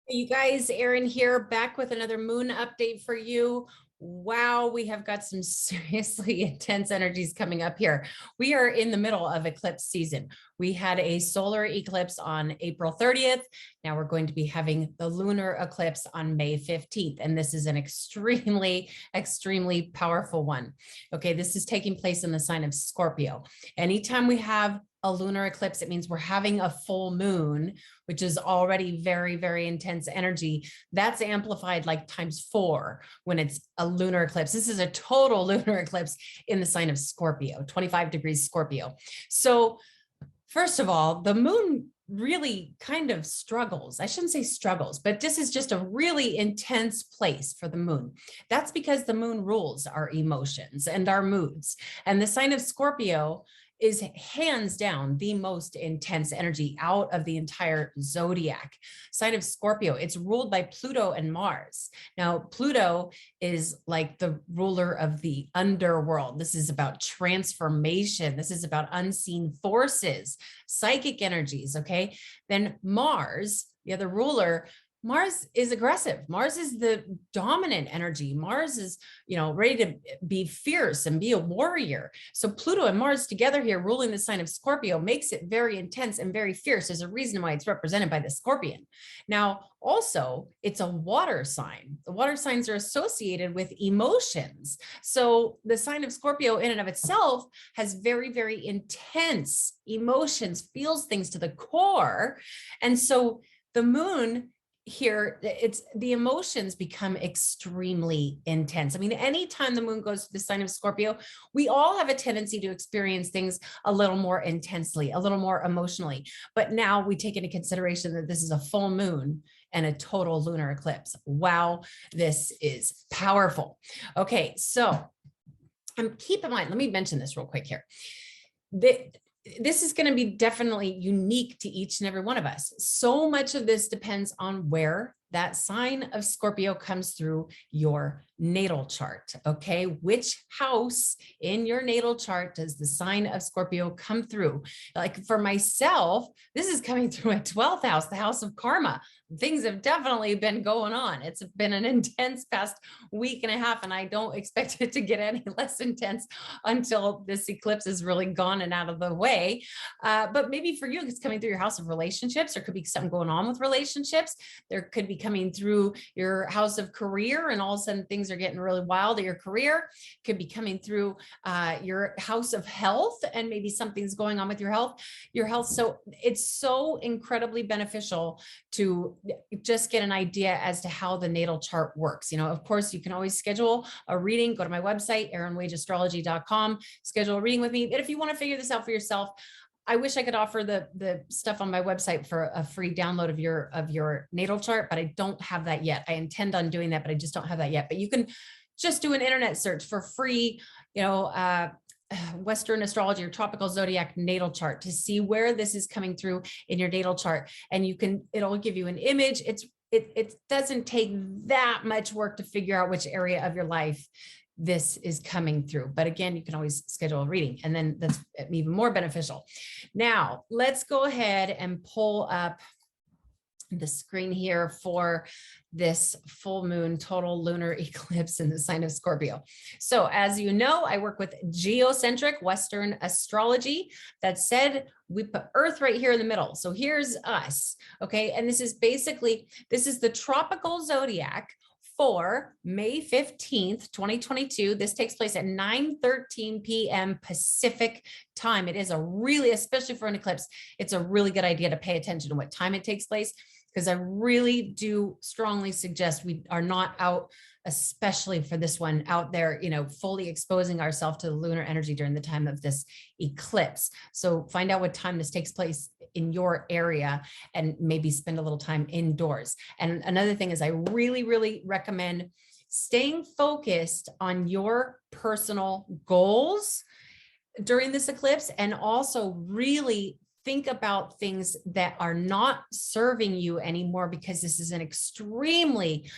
Hey, you guys, Erin here, back with another moon update for you. Wow, we have got some seriously intense energies coming up here. We are in the middle of eclipse season. We had a solar eclipse on April 30th. Now we're going to be having the lunar eclipse on May 15th. And this is an extremely powerful one. Okay, this is taking place in the sign of Scorpio. Anytime we have a lunar eclipse, it means we're having a full moon, which is already very intense energy. That's amplified like ×4 when it's a lunar eclipse. This is a total lunar eclipse in the sign of Scorpio, 25 degrees Scorpio. So first of all, the moon really kind of struggles. I shouldn't say struggles, but this is just a really intense place for the moon. That's because the moon rules our emotions and our moods. And the sign of Scorpio is hands down the most intense energy out of the entire zodiac. Sign of Scorpio, it's ruled by Pluto and Mars. Now, Pluto is like the ruler of the underworld. This is about transformation. This is about unseen forces, psychic energies, okay? Then Mars, the other ruler, Mars is aggressive. Mars is the dominant energy. Mars is, ready to be fierce and be a warrior. So Pluto and Mars together here ruling the sign of Scorpio makes it very intense and very fierce. There's a reason why it's represented by the scorpion. Now, also, it's a water sign. The water signs are associated with emotions. So the sign of Scorpio in and of itself has very intense emotions, feels things to the core. And so the moon here, it's the emotions become extremely intense. I mean, anytime the moon goes to the sign of Scorpio, we all have a tendency to experience things a little more intensely, a little more emotionally. But now we take into consideration that this is a full moon and a total lunar eclipse. Wow, this is powerful. Okay, so keep in mind, let me mention this real quick here. This is going to be definitely unique to each and every one of us. So much of this depends on where that sign of Scorpio comes through your natal chart. Okay, which house in your natal chart does the sign of Scorpio come through? Like for myself, this is coming through my 12th house, the house of karma. Things have definitely been going on. It's been an intense past week and a half, and I don't expect it to get any less intense until this eclipse is really gone and out of the way. But maybe for you, it's coming through your house of relationships. There could be something going on with relationships. There could be coming through your house of career, and all of a sudden things are getting really wild at your career. Could be coming through your house of health, and maybe something's going on with your health. So it's so incredibly beneficial to just get an idea as to how the natal chart works. Of course, you can always schedule a reading. Go to my website, erinwageastrology.com, schedule a reading with me. But if you want to figure this out for yourself, I wish I could offer the stuff on my website for a free download of your natal chart, but I don't have that yet. I intend on doing that, but I just don't have that yet. But you can just do an internet search for free, Western astrology or tropical zodiac natal chart to see where this is coming through in your natal chart. And it'll give you an image. It doesn't take that much work to figure out which area of your life this is coming through. But again, you can always schedule a reading, and then that's even more beneficial. Now, let's go ahead and pull up the screen here for this full moon total lunar eclipse in the sign of Scorpio. So as you know, I work with geocentric Western astrology. That said, we put Earth right here in the middle. So here's us, okay? And this is the tropical zodiac for May 15th, 2022. This takes place at 9:13 p.m. Pacific time. It is especially for an eclipse, it's a really good idea to pay attention to what time it takes place, because I really do strongly suggest we are not out, especially for this one, out there, fully exposing ourselves to the lunar energy during the time of this eclipse. So find out what time this takes place in your area and maybe spend a little time indoors. And another thing is I really recommend staying focused on your personal goals during this eclipse, and also really think about things that are not serving you anymore, because this is an extremely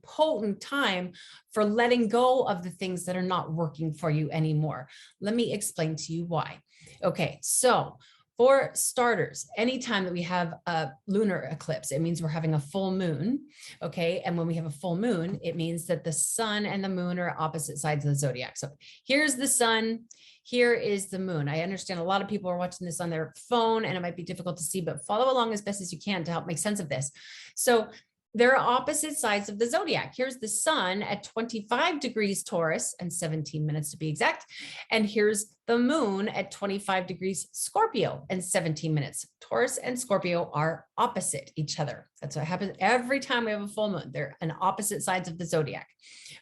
potent time for letting go of the things that are not working for you anymore. Let me explain to you why. Okay, so For starters, anytime that we have a lunar eclipse, it means we're having a full moon, okay? And when we have a full moon, it means that the sun and the moon are opposite sides of the zodiac. So here's the sun, here is the moon. I understand a lot of people are watching this on their phone and it might be difficult to see, but follow along as best as you can to help make sense of this. So there are opposite sides of the zodiac. Here's the sun at 25 degrees Taurus and 17 minutes to be exact. And here's the moon at 25 degrees Scorpio and 17 minutes. Taurus and Scorpio are opposite each other. That's what happens every time we have a full moon. They're on opposite sides of the zodiac.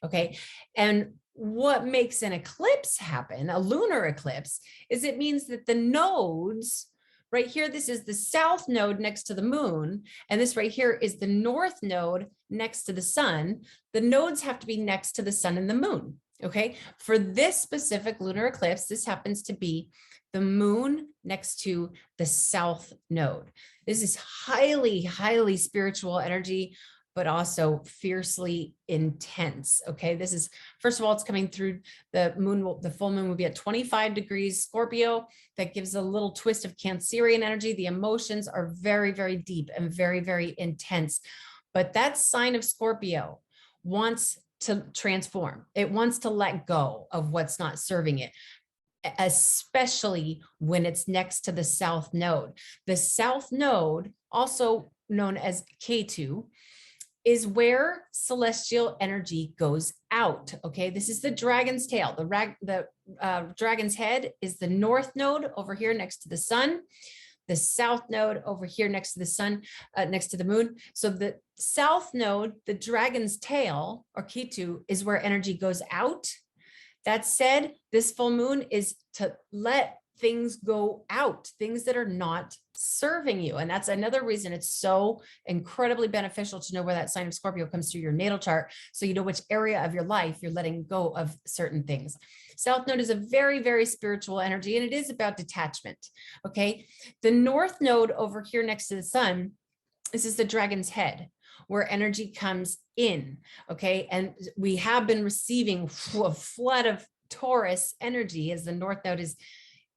Okay. And what makes an eclipse happen, a lunar eclipse, is it means that the nodes right here, this is the south node next to the moon, and this right here is the north node next to the sun. The nodes have to be next to the sun and the moon, okay? For this specific lunar eclipse, this happens to be the moon next to the south node. This is highly, highly spiritual energy, but also fiercely intense. Okay, this is, first of all, it's coming through the moon. The full moon will be at 25 degrees Scorpio. That gives a little twist of Cancerian energy. The emotions are very, very deep and very, very intense. But that sign of Scorpio wants to transform. It wants to let go of what's not serving it, especially when it's next to the south node. The south node, also known as K2, is where celestial energy goes out. Okay, this is the dragon's tail. The dragon's head is the north node over here next to the sun. The south node over here next to the sun, next to the moon. So the south node, the dragon's tail, or K2, is where energy goes out. That said, this full moon is to let things go out, things that are not serving you. And that's another reason it's so incredibly beneficial to know where that sign of Scorpio comes through your natal chart, so you know which area of your life you're letting go of certain things. South node is a very, very spiritual energy, and it is about detachment. Okay. The north node over here next to the sun, this is the dragon's head, where energy comes in. Okay. And we have been receiving a flood of Taurus energy as the north node is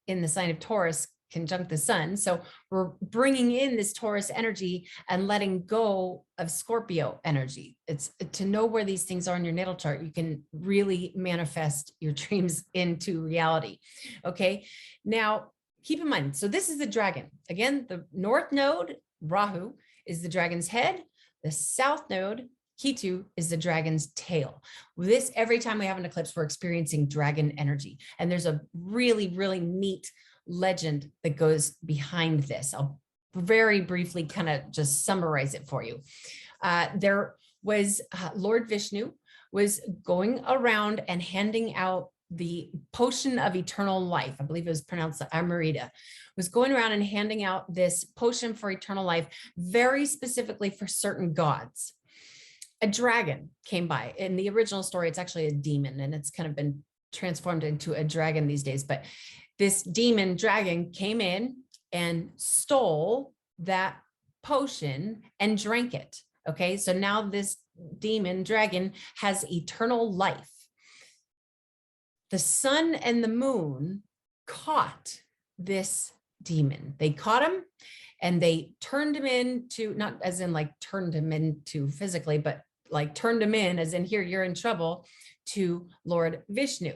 in the sign of Taurus conjunct the sun. So we're bringing in this Taurus energy and letting go of Scorpio energy. It's to know where these things are in your natal chart. You can really manifest your dreams into reality. Okay. Now keep in mind, so this is the dragon. Again, the north node, Rahu, is the dragon's head. The south node, Ketu, is the dragon's tail. This, every time we have an eclipse, we're experiencing dragon energy. And there's a really, really neat legend that goes behind this. I'll very briefly kind of just summarize it for you. There was Lord Vishnu was going around and handing out the potion of eternal life. I believe it was pronounced Amrita, was going around and handing out this potion for eternal life, very specifically for certain gods. A dragon came by. In the original story, it's actually a demon, and it's kind of been transformed into a dragon these days. But this demon dragon came in and stole that potion and drank it. Okay, so now this demon dragon has eternal life. The sun and the moon caught this demon. They caught him and they turned him into, not as in like turned him into physically, but like turned him in as in, here, you're in trouble, to Lord Vishnu.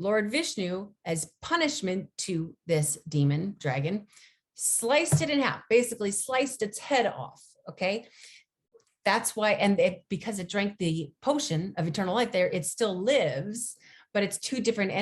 Lord Vishnu, as punishment to this demon dragon, sliced it in half, basically sliced its head off. Okay. That's why, and because it drank the potion of eternal life there, it still lives, but it's two different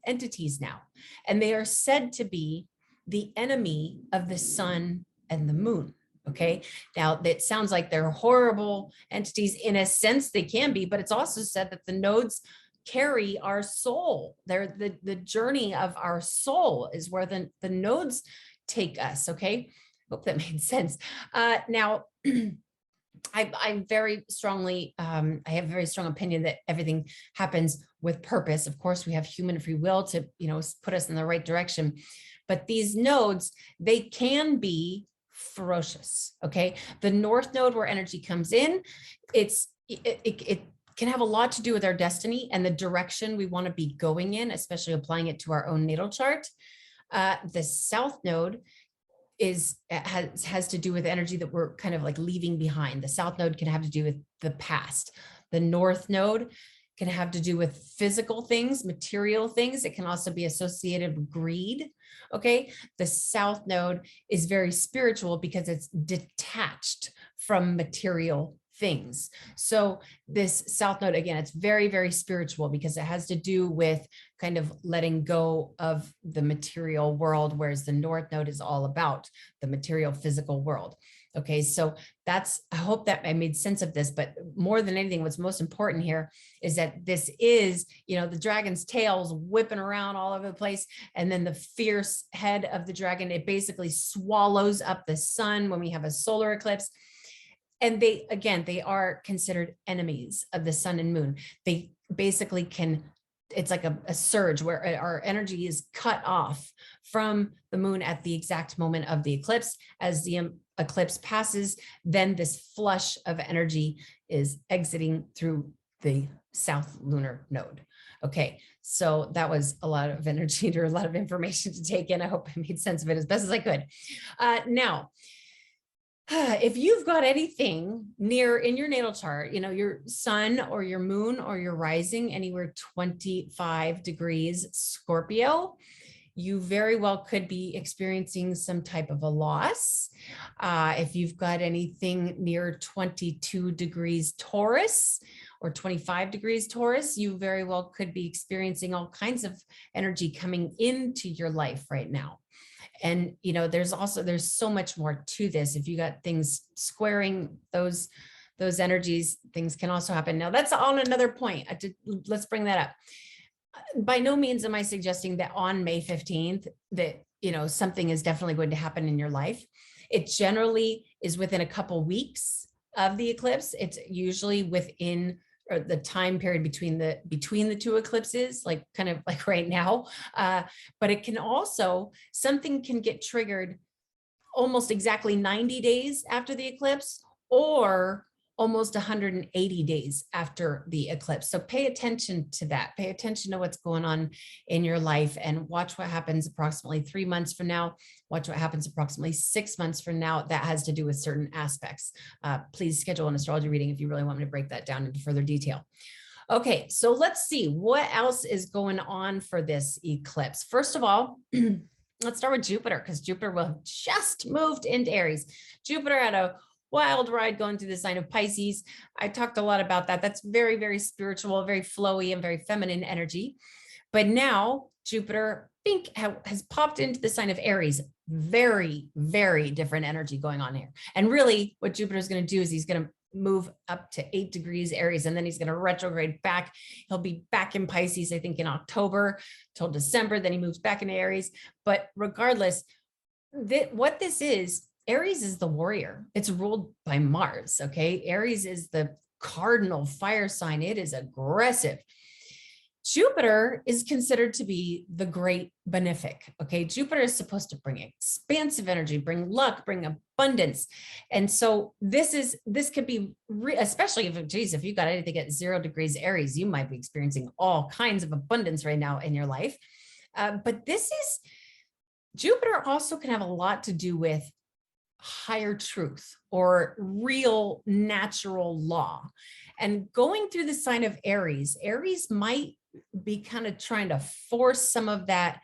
entities now. And they are said to be the enemy of the sun and the moon. Okay. Now it sounds like they're horrible entities. In a sense, they can be, but it's also said that the nodes carry our soul. They're the journey of our soul is where the nodes take us. Okay. Hope that made sense. Now, I very strongly, I have a very strong opinion that everything happens with purpose. Of course, we have human free will to, put us in the right direction, but these nodes, they can be ferocious. Okay. The north node, where energy comes in, it can have a lot to do with our destiny and the direction we want to be going in, especially applying it to our own natal chart. The south node has to do with energy that we're kind of like leaving behind. The south node can have to do with the past. The north node can have to do with physical things, material things. It can also be associated with greed. Okay. The south node is very spiritual because it's detached from material things. So this south node, again, it's very, very spiritual because it has to do with kind of letting go of the material world, whereas the north node is all about the material physical world. Okay, so I hope that I made sense of this, but more than anything, what's most important here is that this is, the dragon's tail's whipping around all over the place. And then the fierce head of the dragon, it basically swallows up the sun when we have a solar eclipse. And they are considered enemies of the sun and moon. They basically it's like a surge where our energy is cut off from the moon at the exact moment of the eclipse. As the eclipse passes, then this flush of energy is exiting through the south lunar node. Okay, so that was a lot of energy or a lot of information to take in. I hope I made sense of it as best as I could. Now, if you've got anything near in your natal chart, your sun or your moon or your rising anywhere 25 degrees Scorpio, you very well could be experiencing some type of a loss. If you've got anything near 22 degrees Taurus or 25 degrees Taurus, you very well could be experiencing all kinds of energy coming into your life right now. And, there's so much more to this. If you got things squaring those energies, things can also happen. Now that's on another point. Let's bring that up. By no means am I suggesting that on May 15th that, something is definitely going to happen in your life. It generally is within a couple weeks of the eclipse. It's usually within the time period between the two eclipses, like kind of like right now. But it can also, something can get triggered almost exactly 90 days after the eclipse or almost 180 days after the eclipse. So pay attention to that. Pay attention to what's going on in your life and watch what happens approximately 3 months from now. Watch what happens approximately 6 months from now. That has to do with certain aspects. Please schedule an astrology reading if you really want me to break that down into further detail. Okay, so let's see what else is going on for this eclipse. First of all, let's start with Jupiter, because Jupiter will have just moved into Aries. Jupiter had a wild ride going through the sign of Pisces. I talked a lot about that. That's very, very spiritual, very flowy and very feminine energy. But now Jupiter, has popped into the sign of Aries. Very, very different energy going on here. And really what Jupiter is going to do is he's going to move up to 8 degrees Aries, and then he's going to retrograde back. He'll be back in Pisces, I think in October till December. Then he moves back into Aries. But regardless, what this is, Aries is the warrior. It's ruled by Mars. Okay. Aries is the cardinal fire sign. It is aggressive. Jupiter is considered to be the great benefic. Okay. Jupiter is supposed to bring expansive energy, bring luck, bring abundance. And so this could be, especially if you got anything at 0 degrees Aries, you might be experiencing all kinds of abundance right now in your life. But Jupiter also can have a lot to do with higher truth or real natural law. And going through the sign of Aries might be kind of trying to force some of that,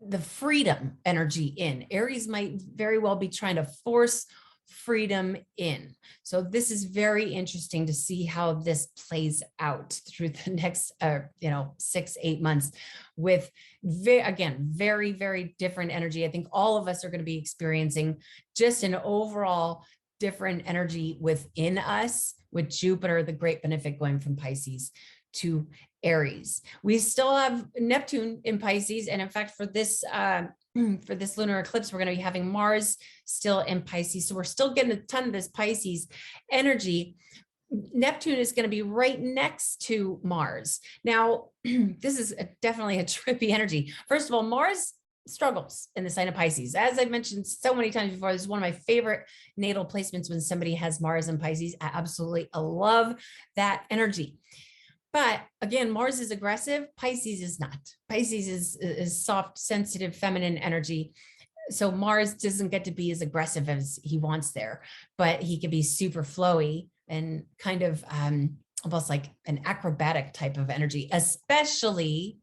the freedom energy in. Aries might very well be trying to force freedom in. So this is very interesting to see how this plays out through the next 6-8 months with very, very different energy. I think all of us are going to be experiencing just an overall different energy within us with Jupiter, the great benefic, going from Pisces to Aries. We still have Neptune in Pisces. And in fact, for this lunar eclipse, we're going to be having Mars still in Pisces. So we're still getting a ton of this Pisces energy. Neptune is going to be right next to Mars. Now, this is definitely a trippy energy. First of all, Mars struggles in the sign of Pisces. As I've mentioned so many times before, this is one of my favorite natal placements when somebody has Mars in Pisces. I love that energy. But again, Mars is aggressive. Pisces is not. Pisces is soft, sensitive, feminine energy. So Mars doesn't get to be as aggressive as he wants there, but he can be super flowy and kind of almost like an acrobatic type of energy, especially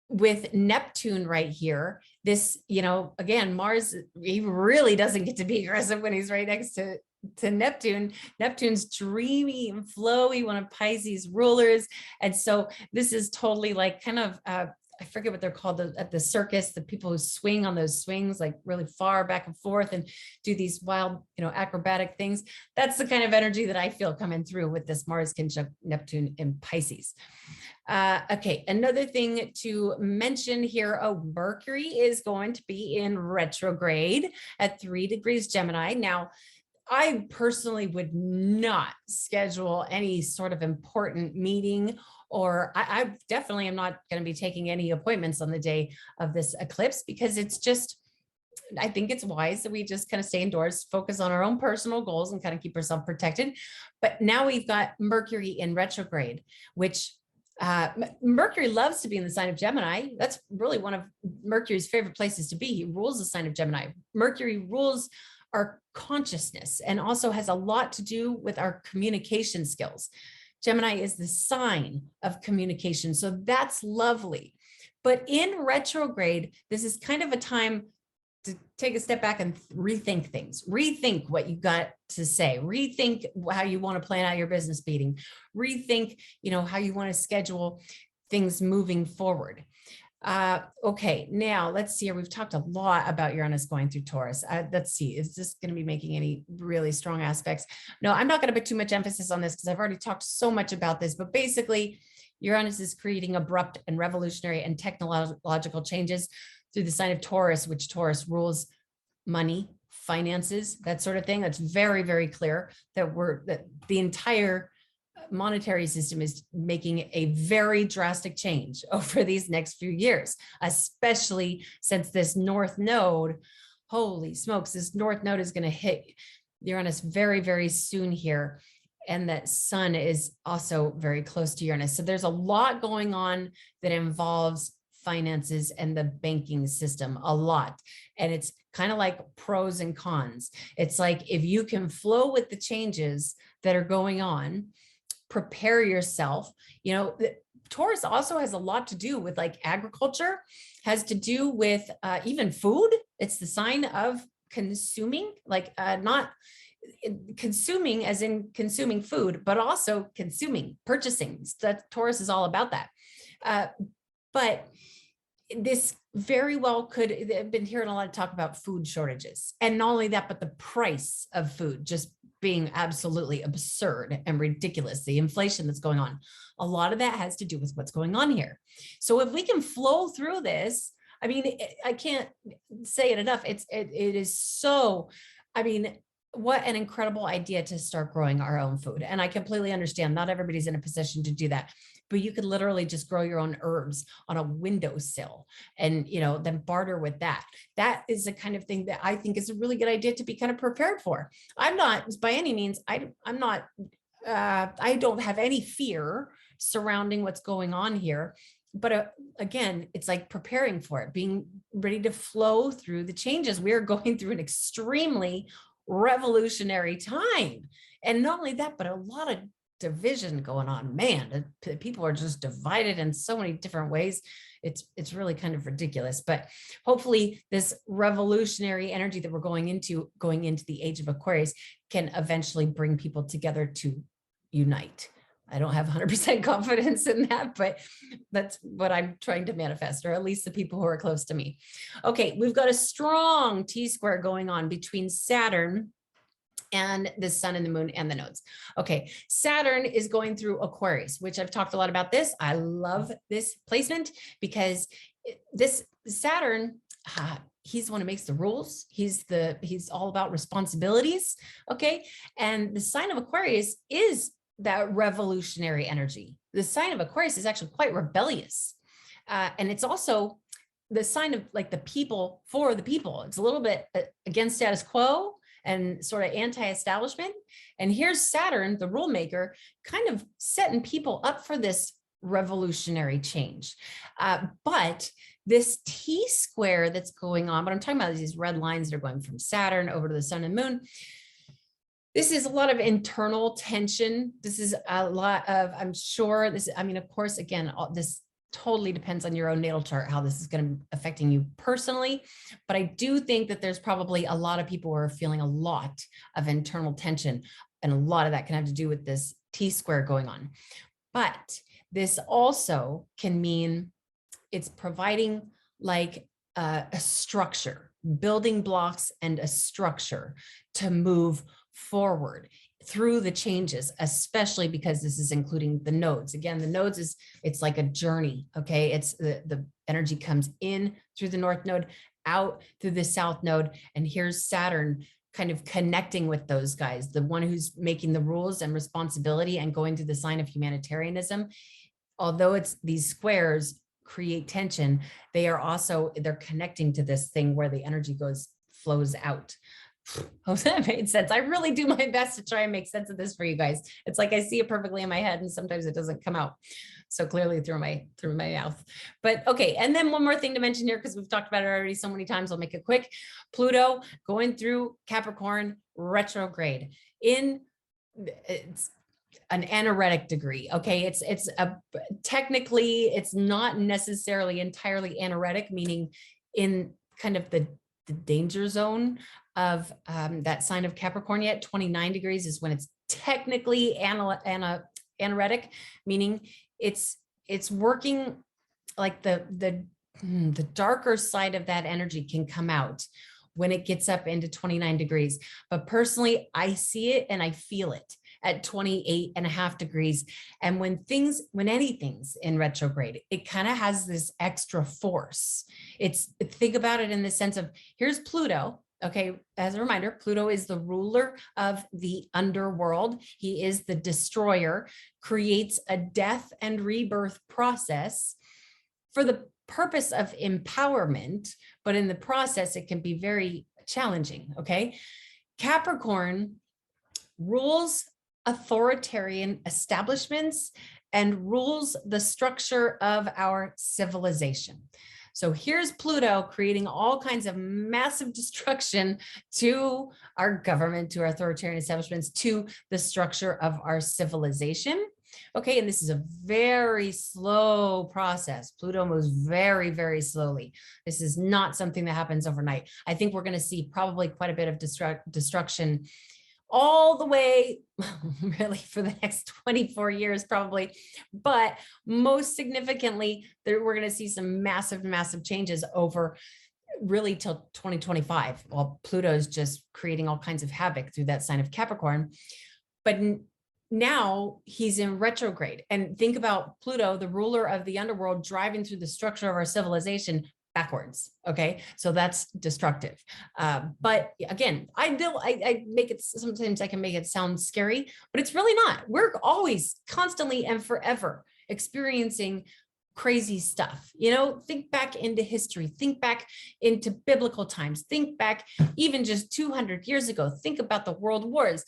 with Neptune right here. This, again, Mars, he really doesn't get to be aggressive when he's right next to Neptune. Neptune's dreamy and flowy, one of Pisces rulers. And so this is totally like kind of, I forget what they're called at the circus, the people who swing on those swings, like really far back and forth and do these wild, acrobatic things. That's the kind of energy that I feel coming through with this Mars conjunct Neptune in Pisces. Okay, another thing to mention here, Mercury is going to be in retrograde at 3 degrees Gemini. Now, I personally would not schedule any sort of important meeting, or I definitely am not going to be taking any appointments on the day of this eclipse, because it's just, I think it's wise that we just kind of stay indoors, focus on our own personal goals and kind of keep ourselves protected. But now we've got Mercury in retrograde, which Mercury loves to be in the sign of Gemini. That's really one of Mercury's favorite places to be. He rules the sign of Gemini. Mercury rules our consciousness and also has a lot to do with our communication skills. Gemini is the sign of communication. So that's lovely. But in retrograde, this is kind of a time to take a step back and rethink things, rethink what you got to say, rethink how you want to plan out your business meeting, rethink, how you want to schedule things moving forward. Okay, now let's see here. We've talked a lot about Uranus going through Taurus. Let's see, is this going to be making any really strong aspects? No, I'm not going to put too much emphasis on this because I've already talked so much about this, but basically Uranus is creating abrupt and revolutionary and technological changes through the sign of Taurus, which Taurus rules money, finances, that sort of thing. That's very, very clear that the entire monetary system is making a very drastic change over these next few years, especially since this North Node, holy smokes, this North Node is going to hit Uranus very, very soon here. And that Sun is also very close to Uranus. So there's a lot going on that involves finances and the banking system a lot. And it's kind of like pros and cons. It's like, if you can flow with the changes that are going on, prepare yourself. Taurus also has a lot to do with like agriculture, has to do with even food. It's the sign of consuming, like not consuming as in consuming food, but also consuming, purchasing. That Taurus is all about that. But this very well could, I've been hearing a lot of talk about food shortages, and not only that, but the price of food just being absolutely absurd and ridiculous, the inflation that's going on. A lot of that has to do with what's going on here. So if we can flow through this, I mean, I can't say it enough. It is so, I mean, what an incredible idea to start growing our own food. And I completely understand not everybody's in a position to do that, but you could literally just grow your own herbs on a windowsill and, then barter with that. That is the kind of thing that I think is a really good idea to be kind of prepared for. I'm not by any means, I don't have any fear surrounding what's going on here. But again, it's like preparing for it, being ready to flow through the changes. We are going through an extremely revolutionary time. And not only that, but a lot of division going on. Man, people are just divided in so many different ways. It's really kind of ridiculous. But hopefully this revolutionary energy that we're going into the age of Aquarius can eventually bring people together to unite. I don't have 100% confidence in that, but that's what I'm trying to manifest, or at least the people who are close to me. Okay, we've got a strong T-square going on between Saturn and the Sun and the Moon and the nodes. Okay, Saturn is going through Aquarius, which I've talked a lot about this. I love this placement because this Saturn, he's the one who makes the rules. He's all about responsibilities. Okay, and the sign of Aquarius is that revolutionary energy. The sign of Aquarius is actually quite rebellious. And it's also the sign of like the people for the people. It's a little bit against status quo and sort of anti-establishment. And here's Saturn, the rule maker, kind of setting people up for this revolutionary change. But this T square that's going on, what I'm talking about is these red lines that are going from Saturn over to the sun and moon. This is a lot of internal tension. This is a lot of, I'm sure this, I mean, of course, again, this totally depends on your own natal chart, how this is going to be affecting you personally. But I do think that there's probably a lot of people who are feeling a lot of internal tension. And a lot of that can have to do with this T square going on. But this also can mean it's providing like a structure, building blocks and a structure to move forward through the changes, especially because this is including the nodes. Again, the nodes it's like a journey. Okay. It's the energy comes in through the north node, out through the south node. And here's Saturn kind of connecting with those guys, the one who's making the rules and responsibility and going to the sign of humanitarianism. Although it's these squares create tension, they're connecting to this thing where the energy flows out. Oh, that made sense. I really do my best to try and make sense of this for you guys. It's like I see it perfectly in my head and sometimes it doesn't come out so clearly through my mouth. But okay, and then one more thing to mention here, because we've talked about it already so many times, I'll make it quick. Pluto going through Capricorn retrograde it's an anaretic degree. Okay, technically it's not necessarily entirely anaretic, meaning in kind of the danger zone of that sign of Capricorn yet. 29 degrees is when it's technically anaretic, meaning it's working like the darker side of that energy can come out when it gets up into 29 degrees. But personally, I see it and I feel it at 28.5 degrees. And when anything's in retrograde, it kind of has this extra force. Think about it in the sense of, here's Pluto. Okay, as a reminder, Pluto is the ruler of the underworld. He is the destroyer, creates a death and rebirth process for the purpose of empowerment, but in the process, it can be very challenging. Okay, Capricorn rules authoritarian establishments and rules the structure of our civilization. So here's Pluto creating all kinds of massive destruction to our government, to our authoritarian establishments, to the structure of our civilization. Okay, and this is a very slow process. Pluto moves very, very slowly. This is not something that happens overnight. I think we're going to see probably quite a bit of destruction all the way, really, for the next 24 years, probably. But most significantly, we're going to see some massive, massive changes over really till 2025, while Pluto's just creating all kinds of havoc through that sign of Capricorn. But now he's in retrograde. And think about Pluto, the ruler of the underworld, driving through the structure of our civilization backwards. Okay, so that's destructive. But again, I make it, sometimes I can make it sound scary, but it's really not. We're always constantly and forever experiencing crazy stuff. You know, think back into history, think back into biblical times, think back even just 200 years ago, think about the world wars.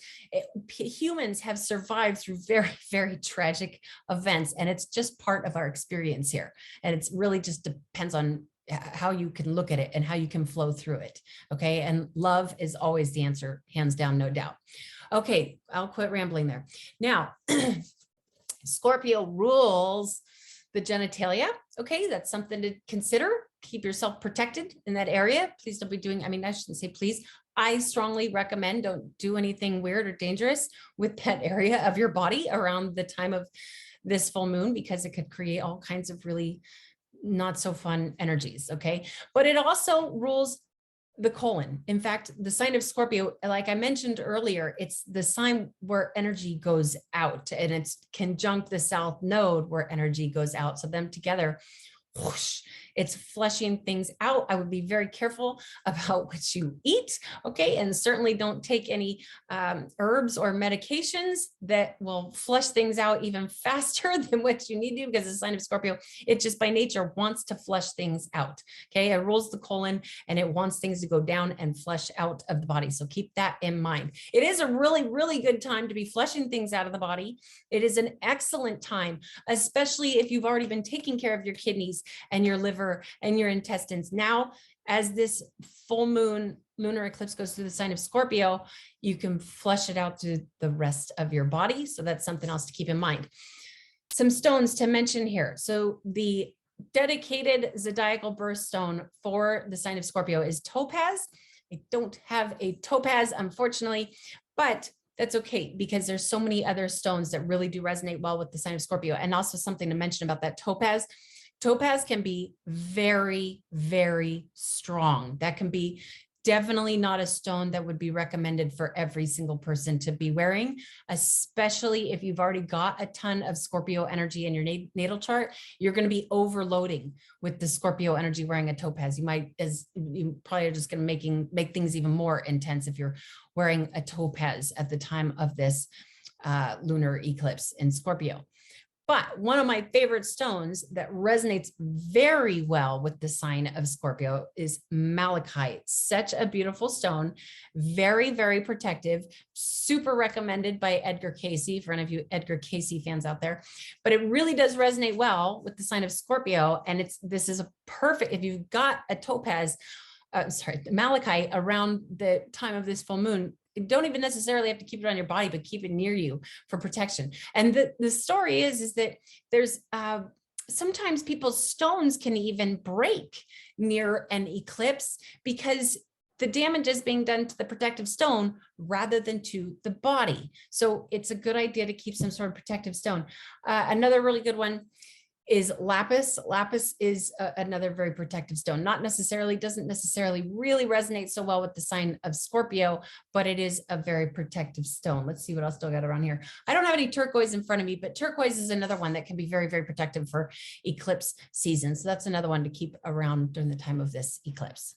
Humans have survived through very, very tragic events, and it's just part of our experience here. And it's really just depends on how you can look at it and how you can flow through it. Okay. And love is always the answer, hands down, no doubt. Okay. I'll quit rambling there. Now, Scorpio rules the genitalia. Okay. That's something to consider. Keep yourself protected in that area. Please don't be doing, I shouldn't say please. I strongly recommend don't do anything weird or dangerous with that area of your body around the time of this full moon, because it could create all kinds of really not so fun energies. Okay. But it also rules the colon. In fact, the sign of Scorpio, like I mentioned earlier, it's the sign where energy goes out, and it's conjunct the south node where energy goes out. So them together, whoosh, It's flushing things out. I would be very careful about what you eat, okay? And certainly don't take any herbs or medications that will flush things out even faster than what you need to, because the sign of Scorpio, it just by nature wants to flush things out, okay? It rules the colon and it wants things to go down and flush out of the body. So keep that in mind. It is a really, really good time to be flushing things out of the body. It is an excellent time, especially if you've already been taking care of your kidneys and your liver and your intestines. Now, as this full moon lunar eclipse goes through the sign of Scorpio, you can flush it out to the rest of your body. So that's something else to keep in mind. Some stones to mention here. So the dedicated zodiacal birthstone for the sign of Scorpio is Topaz. I don't have a topaz, unfortunately, but that's okay, because there's so many other stones that really do resonate well with the sign of Scorpio. And also something to mention about that topaz. Topaz can be very, very strong. That can be definitely not a stone that would be recommended for every single person to be wearing, especially if you've already got a ton of Scorpio energy in your natal chart. You're going to be overloading with the Scorpio energy wearing a topaz. You probably are just going to make things even more intense if you're wearing a topaz at the time of this lunar eclipse in Scorpio. But one of my favorite stones that resonates very well with the sign of Scorpio is malachite. Such a beautiful stone, very, very protective, super recommended by Edgar Cayce, for any of you Edgar Cayce fans out there. But it really does resonate well with the sign of Scorpio. And this is a perfect, if you've got a topaz, malachite around the time of this full moon, you don't even necessarily have to keep it on your body, but keep it near you for protection. And the story is that there's sometimes people's stones can even break near an eclipse because the damage is being done to the protective stone rather than to the body. So it's a good idea to keep some sort of protective stone. Another really good one is lapis. Lapis is another very protective stone. Doesn't necessarily really resonate so well with the sign of Scorpio, but it is a very protective stone. Let's see what else still got around here. I don't have any turquoise in front of me, but turquoise is another one that can be very, very protective for eclipse season. So that's another one to keep around during the time of this eclipse.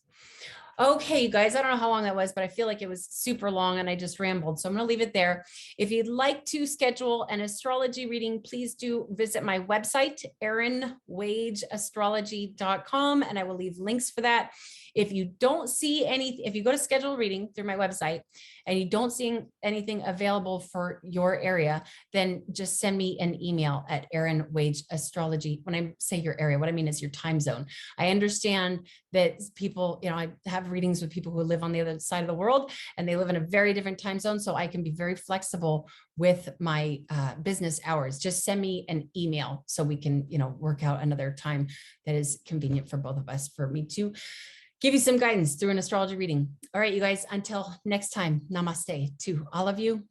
Okay, you guys, I don't know how long that was, but I feel like it was super long and I just rambled. So I'm going to leave it there. If you'd like to schedule an astrology reading, please do visit my website, erinwageastrology.com, and I will leave links for that. If you don't see if you go to schedule a reading through my website and you don't see anything available for your area, then just send me an email at erinwageastrology. When I say your area, what I mean is your time zone. I understand that people, I have readings with people who live on the other side of the world and they live in a very different time zone. So I can be very flexible with my business hours. Just send me an email so we can, work out another time that is convenient for both of us, for me to give you some guidance through an astrology reading. All right, you guys, until next time, namaste to all of you.